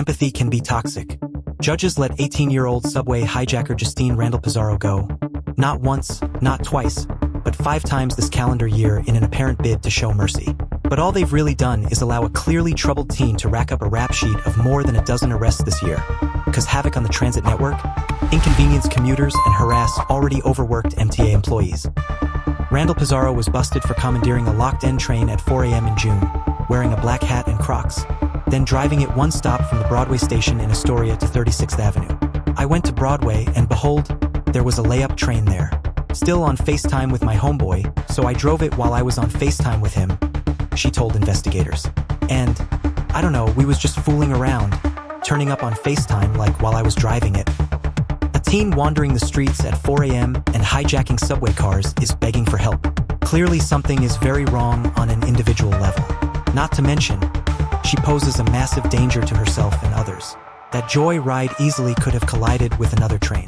Empathy can be toxic. Judges let 18-year-old subway hijacker Justine Randall-Pizarro go. Not once, not twice, but 5 times this calendar year in an apparent bid to show mercy. But all they've really done is allow a clearly troubled teen to rack up a rap sheet of more than a dozen arrests this year. Cause havoc on the transit network, inconvenience commuters, and harass already overworked MTA employees. Randall-Pizarro was busted for commandeering a locked-end train at 4 a.m. in June, wearing a black hat and Crocs, then driving it one stop from the Broadway station in Astoria to 36th Avenue. I went to Broadway and behold, there was a layup train there. Still on FaceTime with my homeboy, so I drove it while I was on FaceTime with him, she told investigators. And, I don't know, we was just fooling around, turning up on FaceTime like while I was driving it. A teen wandering the streets at 4 a.m. and hijacking subway cars is begging for help. Clearly something is very wrong on an individual level. Not to mention, she poses a massive danger to herself and others. That joy ride easily could have collided with another train.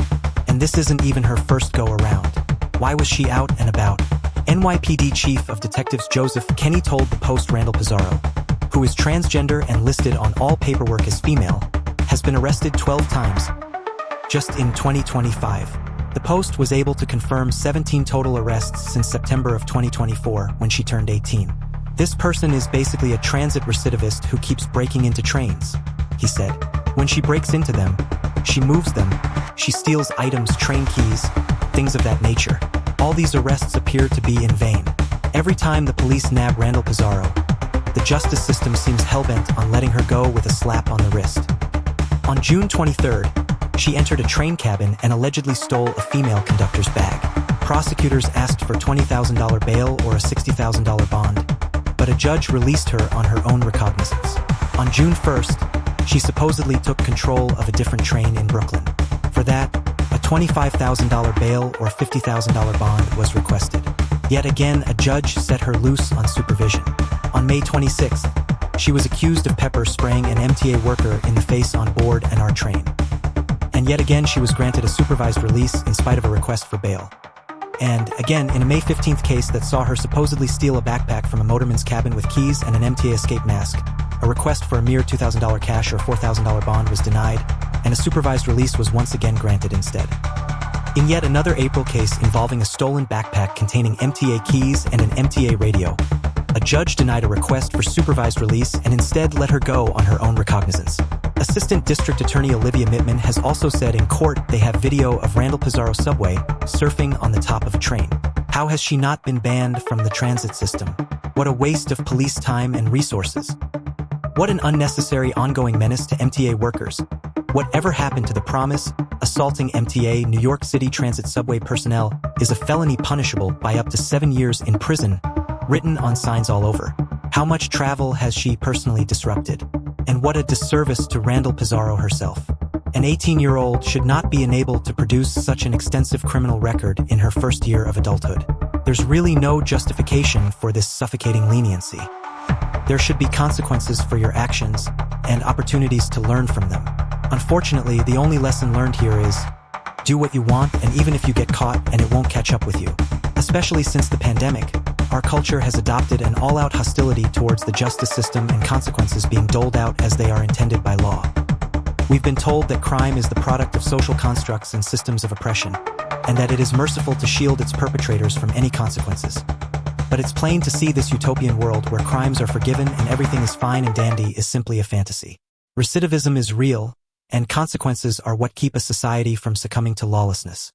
And this isn't even her first go-around. Why was she out and about? NYPD Chief of Detectives Joseph Kenny told the Post Randall-Pizarro, who is transgender and listed on all paperwork as female, has been arrested 12 times just in 2025. The Post was able to confirm 17 total arrests since September of 2024 when she turned 18. This person is basically a transit recidivist who keeps breaking into trains, he said. When she breaks into them, she moves them, she steals items, train keys, things of that nature. All these arrests appear to be in vain. Every time the police nab Randall-Pizarro, the justice system seems hellbent on letting her go with a slap on the wrist. On June 23rd, she entered a train cabin and allegedly stole a female conductor's bag. Prosecutors asked for $20,000 bail or a $60,000 bond, but a judge released her on her own recognizance. On June 1st, she supposedly took control of a different train in Brooklyn. For that, a $25,000 bail or $50,000 bond was requested. Yet again, a judge set her loose on supervision. On May 26th, she was accused of pepper spraying an MTA worker in the face on board an R train. And yet again, she was granted a supervised release in spite of a request for bail. And again, in a May 15th case that saw her supposedly steal a backpack from a motorman's cabin with keys and an MTA escape mask, a request for a mere $2,000 cash or $4,000 bond was denied, and a supervised release was once again granted instead. In yet another April case involving a stolen backpack containing MTA keys and an MTA radio, a judge denied a request for supervised release and instead let her go on her own recognizance. Assistant District Attorney Olivia Mittman has also said in court they have video of Randall-Pizarro subway surfing on the top of a train. How has she not been banned from the transit system? What a waste of police time and resources. What an unnecessary ongoing menace to MTA workers. Whatever happened to the promise, assaulting MTA New York City Transit subway personnel is a felony punishable by up to 7 years in prison, written on signs all over. How much travel has she personally disrupted? And what a disservice to Randall-Pizarro herself. An 18-year-old should not be enabled to produce such an extensive criminal record in her first year of adulthood. There's really no justification for this suffocating leniency. There should be consequences for your actions and opportunities to learn from them. Unfortunately, the only lesson learned here is do what you want, and even if you get caught, and it won't catch up with you. Especially since the pandemic, our culture has adopted an all-out hostility towards the justice system and consequences being doled out as they are intended by law. We've been told that crime is the product of social constructs and systems of oppression, and that it is merciful to shield its perpetrators from any consequences. But it's plain to see this utopian world where crimes are forgiven and everything is fine and dandy is simply a fantasy. Recidivism is real, and consequences are what keep a society from succumbing to lawlessness.